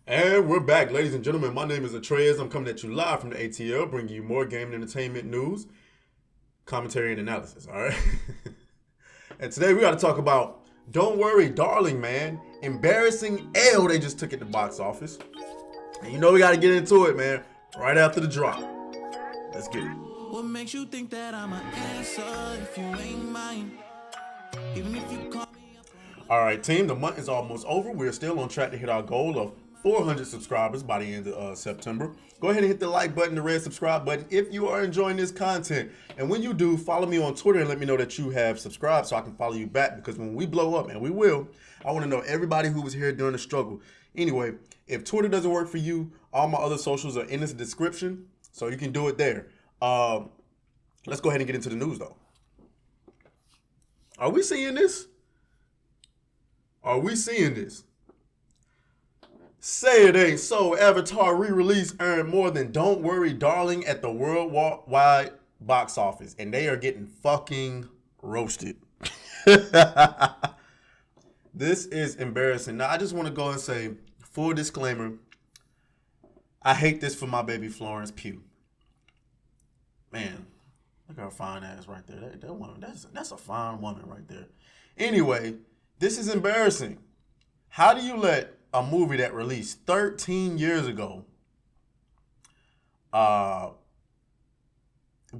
And we're back, ladies and gentlemen. My name is Atreus. I'm coming at you live from the ATL, bringing you more game and entertainment news, commentary, and analysis. All right. And today we got to talk about Don't Worry, Darling, man. Embarrassing L they just took at the box office. And you know we got to get into it, man, right after the drop. Let's get it. What makes you think that I'm an answer if you ain't mine? Even if you call me up. All right, team, the month is almost over. We're still on track to hit our goal of 400 subscribers by the end of September. Go ahead and hit the like button, the red subscribe button if you are enjoying this content. And when you do, follow me on Twitter and let me know that you have subscribed so I can follow you back, because when we blow up, and we will, I want to know everybody who was here during the struggle. Anyway, if Twitter doesn't work for you, all my other socials are in this description, so you can do it there. Let's go ahead and get into the news, though. Are we seeing this? Are we seeing this? Say it ain't so. Avatar re-release earned more than Don't Worry, Darling at the worldwide box office, and they are getting fucking roasted. This is embarrassing. Now, I just want to go and say, full disclaimer, I hate this for my baby Florence Pugh. Man, look at her fine ass right there. That woman, that's a fine woman right there. Anyway, this is embarrassing. How do you let a movie that released 13 years ago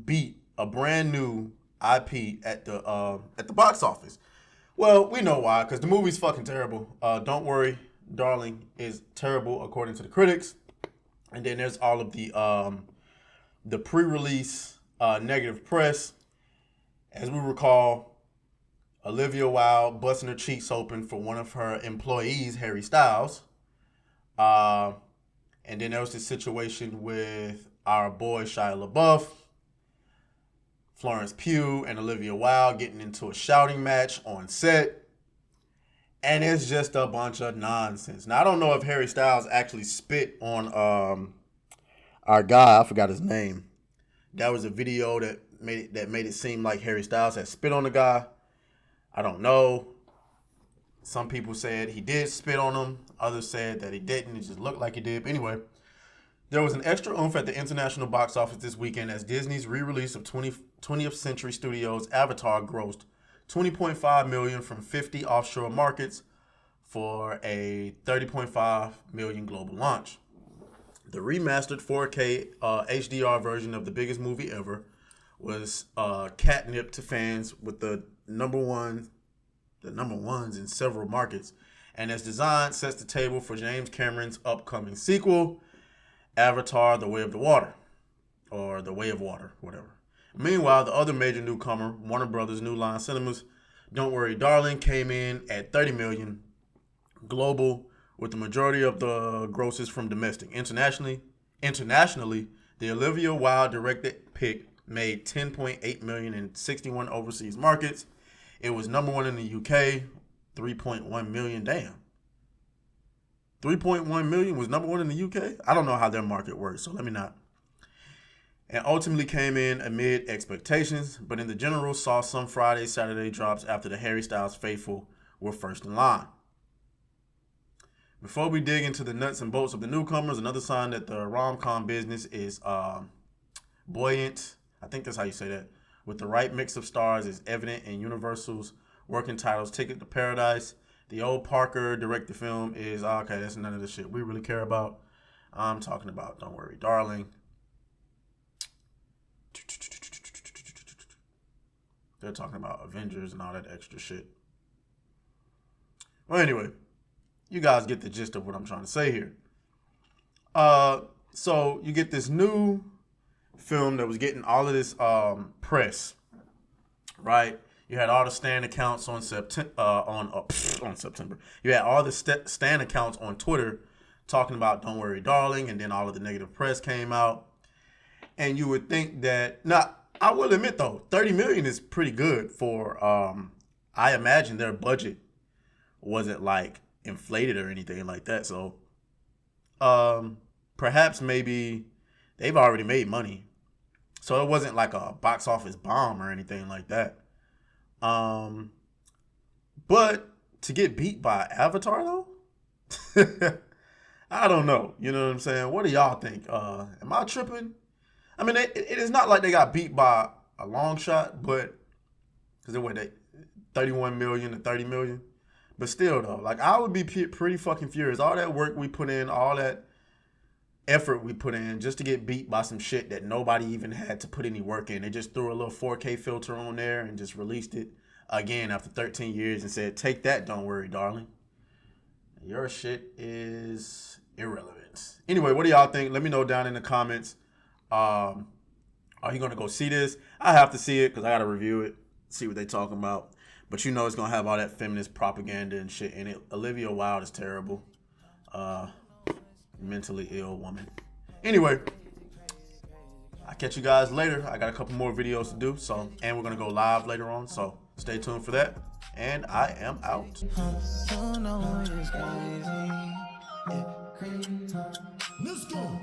beat a brand new IP at the box office? Well, we know why, because the movie's fucking terrible. Don't Worry, Darling is terrible according to the critics. And then there's all of the pre-release negative press. As we recall, Olivia Wilde busting her cheeks open for one of her employees, Harry Styles. And then there was this situation with our boy Shia LaBeouf, Florence Pugh, and Olivia Wilde getting into a shouting match on set. And it's just a bunch of nonsense. Now, I don't know if Harry Styles actually spit on our guy. I forgot his name. That was a video that made it seem like Harry Styles had spit on the guy. I don't know. Some people said he did spit on him. Others said that he didn't. It just looked like he did. But anyway, there was an extra oomph at the international box office this weekend as Disney's re-release of 20th Century Studios' Avatar grossed $20.5 million from 50 offshore markets for a $30.5 million global launch. The remastered 4K HDR version of the biggest movie ever was catnip to fans with the number ones in several markets, and its design sets the table for James Cameron's upcoming sequel, Avatar: The Way of the Water, or The Way of Water, whatever. Meanwhile, the other major newcomer, Warner Brothers' New Line Cinemas' Don't Worry, Darling, came in at $30 million global, with the majority of the grosses from domestic. Internationally, the Olivia Wilde directed pick made $10.8 million in 61 overseas markets. It was number one in the UK, $3.1 million. Damn. $3.1 million was number one in the UK? I don't know how their market works, so let me not. And ultimately came in amid expectations, but in the general saw some Friday, Saturday drops after the Harry Styles faithful were first in line. Before we dig into the nuts and bolts of the newcomers, another sign that the rom-com business is buoyant. I think that's how you say that. With the right mix of stars is evident in Universal's working titles Ticket to Paradise. The old Parker directed film is, okay, that's none of the shit we really care about. I'm talking about Don't Worry, Darling. They're talking about Avengers and all that extra shit. Well, anyway, you guys get the gist of what I'm trying to say here. So you get this new film that was getting all of this press, right? You had all the Stan accounts on September. You had all the Stan accounts on Twitter talking about Don't Worry, Darling, and then all of the negative press came out. And you would think that, now, I will admit though, $30 million is pretty good for. I imagine their budget wasn't like inflated or anything like that. So, perhaps maybe they've already made money. So it wasn't like a box office bomb or anything like that. But to get beat by Avatar though, I don't know. You know what I'm saying? What do y'all think? Am I tripping? I mean, it is not like they got beat by a long shot, but because they 31 million to 30 million. But still, though, like I would be pretty fucking furious. All that work we put in, all that effort we put in just to get beat by some shit that nobody even had to put any work in. They just threw a little 4K filter on there and just released it again after 13 years and said, take that, don't worry, darling. Your shit is irrelevant. Anyway, what do y'all think? Let me know down in the comments. Are you going to go see this? I have to see it because I got to review it, see what they talking about. But you know it's going to have all that feminist propaganda and shit in it. Olivia Wilde is terrible. Mentally ill woman. Anyway, I'll catch you guys later. I got a couple more videos to do, and we're gonna go live later on, so stay tuned for that. And I am out. Let's go.